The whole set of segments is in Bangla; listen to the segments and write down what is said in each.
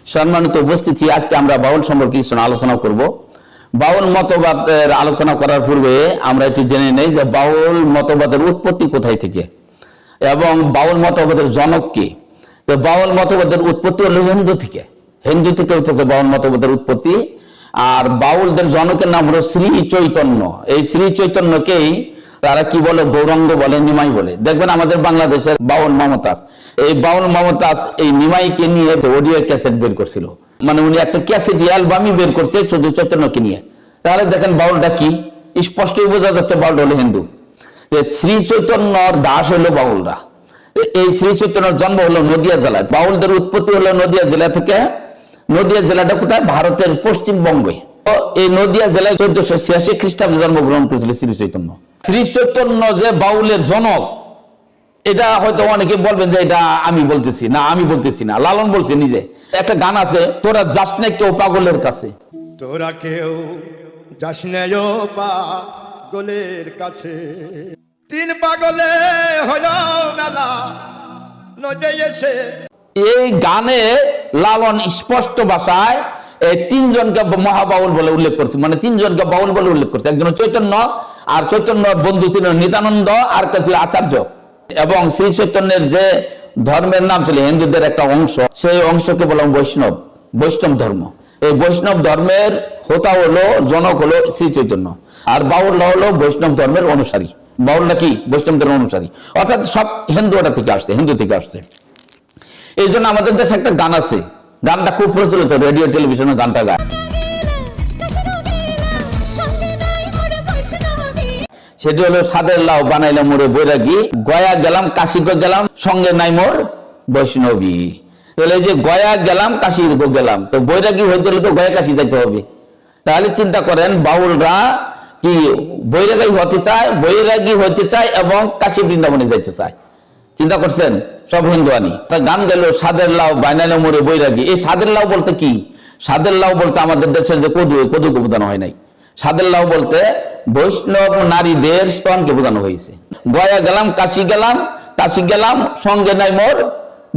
সম্মানিত উপস্থিতি, আজকে আমরা বাউল সম্পর্কে কিছু আলোচনা করব। বাউল মতবাদের আলোচনা করার পূর্বে আমরা একটু জেনে নেই যে বাউল মতবাদের উৎপত্তি কোথায় থেকে এবং বাউল মতবাদের জনক কে। তো বাউল মতবাদের উৎপত্তি হলো হিন্দু থেকে হইতেছে বাউল মতবাদের উৎপত্তি। আর বাউলদের জনকের নাম হলো শ্রী চৈতন্য। এই শ্রী চৈতন্যকেই তারা কি বলে, গৌরাঙ্গ বলে, নিমাই বলে। দেখবেন আমাদের বাংলাদেশের বাউল মমতাজ, এই বাউল মমতাজ এই নিমাইকে নিয়ে অডিও ক্যাসেট বের করছিল, মানে উনি একটা ক্যাসেট অ্যালবামই বের করছে শুধু চৈতন্যকে নিয়ে। তাহলে দেখেন বাউলটা কি, স্পষ্টই বোঝা যাচ্ছে বাউলটা হলো হিন্দু। শ্রী চৈতন্যর দাস হলো বাউলরা। এই শ্রী চৈতন্যর জন্ম হলো নদিয়া জেলায়। বাউলদের উৎপত্তি হলো নদিয়া জেলা থেকে। নদিয়া জেলাটা কোথায়? ভারতের পশ্চিমবঙ্গে। এই নদিয়া জেলায় 1486 খ্রিস্টাব্দে জন্মগ্রহণ করেছিল শ্রী চৈতন্য। শ্রী চৈতন্য যে বাউলের জনক, এটা হয়তো অনেকে বলবেন যে এটা আমি বলতেছি না, আমি বলতেছি না, লালন বলছে নিজে। একটা গান আছে, তোরা যাস না কেউ পাগলের কাছে, তোরা কেউ যাস না পাগলের কাছে, তিন পাগলে হলো মেলা নদে এসে। এই গানে লালন স্পষ্ট ভাষায় এই তিনজনকে মহাবাউল বলে উল্লেখ করছে, মানে তিনজনকে বাউল বলে উল্লেখ করছে। একজন চৈতন্য, আর চৈতন্যর বন্ধু ছিল নিত্যানন্দ, আর ছিল আচার্য। এবং শ্রী চৈতন্যের যে ধর্মের নাম ছিল হিন্দুদের একটা অংশ, সেই অংশকে বললাম বৈষ্ণব, বৈষ্ণব ধর্ম। এই বৈষ্ণব ধর্মের হোতা হলো, জনক হলো শ্রী চৈতন্য। আর বাউলরা হলো বৈষ্ণব ধর্মের অনুসারী। বাউলরা কি? বৈষ্ণব ধর্মের অনুসারী, অর্থাৎ সব হিন্দু ওটা থেকে আসছে, হিন্দু থেকে আসছে। এই জন্য আমাদের দেশে একটা গান আছে, গানটা খুব প্রচলিত, রেডিও টেলিভিশনে গানটা গায়। সেটি হলো সাদের লাউ বানাইলাম মোরে বৈরাগী, গয়া গেলাম কাশি গেলাম, সঙ্গে নাই মোর বৈষ্ণবী। তাহলে এই যে গয়া গেলাম কাশি গেলাম, তো বৈরাগী হইতে হলে তো গয়া কাশি যাইতে হবে। তাহলে চিন্তা করেন বাউলরা কি বৈরাগী হতে চায় এবং কাশী বৃন্দাবনে যাইতে চায়। চিন্তা করছেন? সব হিন্দুয়ানি গান গেল, সাদের লাউ বানাইলাম মোরে বৈরাগী। এই সাদের লাউ বলতে কি? সাদের লাউ বলতে আমাদের দেশের যে কদুকে বোঝানো হয় নাই। সাদের লাউ বলতে বৈষ্ণব নারীদের স্তনকে বোঝানো হয়েছে। গয়া গেলাম কাশি গেলাম, সঙ্গে নাই মোর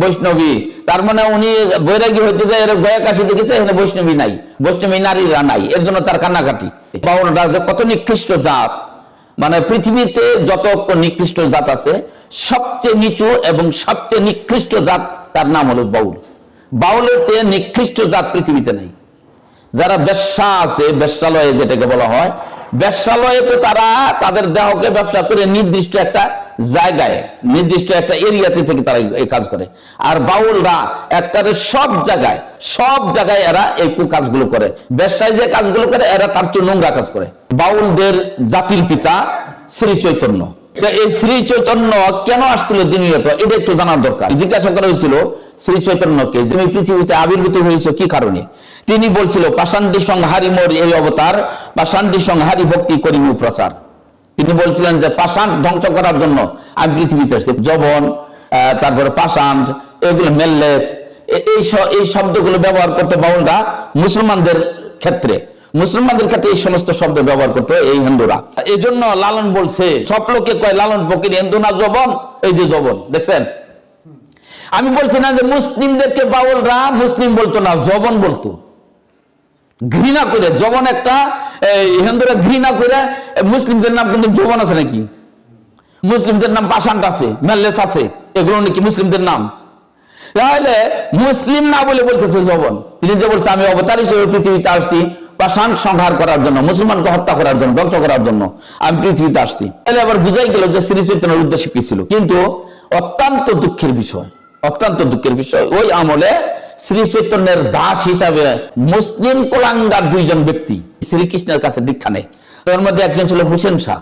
বৈষ্ণবী। তার মানে উনি বৈরাগী হইতে যায়, গয়া কাশি দেখেছে, এখানে বৈষ্ণবী নাই, বৈষ্ণবী নারীরা নাই, এর জন্য তার কান্নাকাটি। বাউলরা যে কত নিকৃষ্ট জাত, মানে পৃথিবীতে যত নিকৃষ্ট জাত আছে, সবচেয়ে নিচু এবং সবচেয়ে নিকৃষ্ট জাত, তার নাম হলো বাউল। বাউলের চেয়ে নিকৃষ্ট জাত পৃথিবীতে নাই। যারা বেশ্যা আছে, বেশ্যালয়ে যেটাকে বলা হয়, বেশ্যালয়ে তো তারা তাদের দেহকে ব্যবসা করে নির্দিষ্ট একটা জায়গায়, নির্দিষ্ট একটা এরিয়াতে থেকে তারা এই কাজ করে। আর বাউলরা একটারে সব জায়গায় এরা এই কাজগুলো করে। বেশ্যায় যে কাজগুলো করে, এরা তার চেয়ে নোংরা কাজ করে। বাউলদের জাতির পিতা শ্রী চৈতন্য। এই শ্রী চৈতন্য কেন আসছিল দুনিয়াতে, এটা একটু জানার দরকার। জিজ্ঞাসা করা হয়েছিল শ্রী চৈতন্যকে, যে তুমি পৃথিবীতে আবির্ভূত হয়েছে কি কারণে? তিনি বলছিল, পাষাণ্ডী সংহারি মোর এই অবতার, পাষাণ্ডী সংহারি ভক্তি করিমু প্রচার। তিনি বলছিলেন যে পাষাণ ধ্বংস করার জন্য আমি পৃথিবীতে এসেছি। যবন, তারপরে পাষাণ, এগুলো মেললেস, এই শব্দগুলো ব্যবহার করতে বাউলরা মুসলমানদের ক্ষেত্রে এই সমস্ত শব্দ ব্যবহার করতে এই হিন্দুরা। এই জন্য লালন বলছে, সব লোকে কয় লালন ফকির, হিন্দু না জবন। এই যে জবন দেখছেন, আমি বলছি না যে মুসলিমদেরকে বাউলরা মুসলিম বলতো না, জবন বলতো, ঘৃণা করে। জবন একটা, হিন্দুরা ঘৃণা করে। মুসলিমদের নাম কিন্তু জবন আছে নাকি? মুসলিমদের নাম পাষাণ আছে, মেললেস আছে, এগুলো নাকি মুসলিমদের নাম? তাহলে মুসলিম না বলে বলতেছে জবন। তিনি যে বলছে আমি অবতার হিসেবে পৃথিবীতে আসছি পাষাণ সংহার করার জন্য, মুসলমানকে হত্যা করার জন্য, ধ্বংস করার জন্য আমি পৃথিবীতে আসছি। তাহলে আবার বুঝাই গেল যে শ্রী চৈতন্যের উদ্দেশ্য কি ছিল। কিন্তু অত্যন্ত দুঃখের বিষয়, ওই আমলে শ্রী চৈতন্যের দাস হিসাবে মুসলিম কুলাঙ্গার দুইজন ব্যক্তি শ্রীকৃষ্ণের কাছে দীক্ষা নেয়। তার মধ্যে একজন ছিল হুসেন শাহ।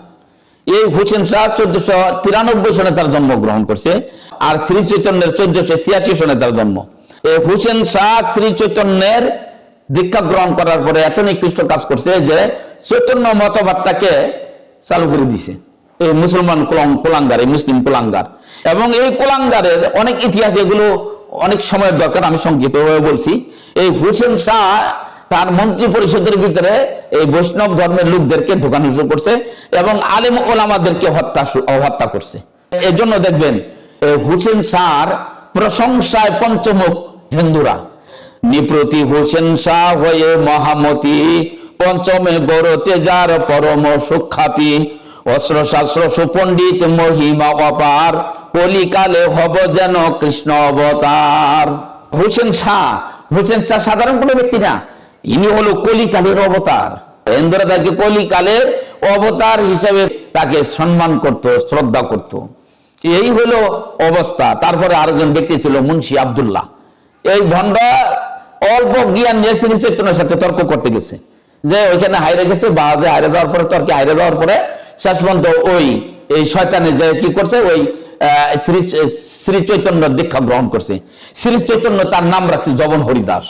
এই হুসেন শাহ 1493 সনে তার জন্মগ্রহণ করছে, আর শ্রী চৈতন্যের 1486 সনে তার জন্ম। এই হুসেন শাহ শ্রী চৈতন্যের দীক্ষা গ্রহণ করার পরে এত নিকৃষ্ট কাজ করছে যে চৈতন্য মতবাদটাকে চালু করে দিছে এই মুসলমান কুলাঙ্গার, এই মুসলিম কুলাঙ্গার। এবং এই কুলাঙ্গারের অনেক ইতিহাস, এগুলো অনেক সময়ের দরকার, আমি সংক্ষিপ্তভাবে বলছি। এই হুসেন শাহ তার মন্ত্রী পরিষদের ভিতরে এই বৈষ্ণব ধর্মের লোকদেরকে ঢোকানো শুরু করছে এবং আলেম ওলামাদেরকে হত্যা করছে। এই জন্য দেখবেন হুসেন শাহর প্রশংসায় পঞ্চমুখ হিন্দুরা। নিপ্রতি হোসেন শাহ হয়ে মহামতি, পঞ্চমে বড় তেজার পরম সুখ্যাতি, অস্ত্র শাস্ত্র সুপণ্ডিত মহিমা অপার, কলিকালে হব যেন কৃষ্ণ অবতার। হোসেন শাহ সাধারণ কোনো ব্যক্তি না, ইনি হলো কলিকালের অবতার। হিন্দুরা তাকে কলিকালের অবতার হিসেবে তাকে সম্মান করত, শ্রদ্ধা করত। এই হলো অবস্থা। তারপরে আরেকজন ব্যক্তি ছিল মুন্সি আব্দুল্লাহ। এই ভণ্ড অল্প জ্ঞান নিয়ে শ্রী চৈতন্যের সাথে তর্ক করতে গেছে, যে ওইখানে হাইরে গেছে, বাজে হাইরে দেওয়ার পরে তর্কে হাইরে দেওয়ার পরে শেষ পর্যন্ত এই শয়তানে যে কি করছে, শ্রী চৈতন্য দীক্ষা গ্রহণ করছে। শ্রী চৈতন্য তার নাম রাখছে জবন হরিদাস।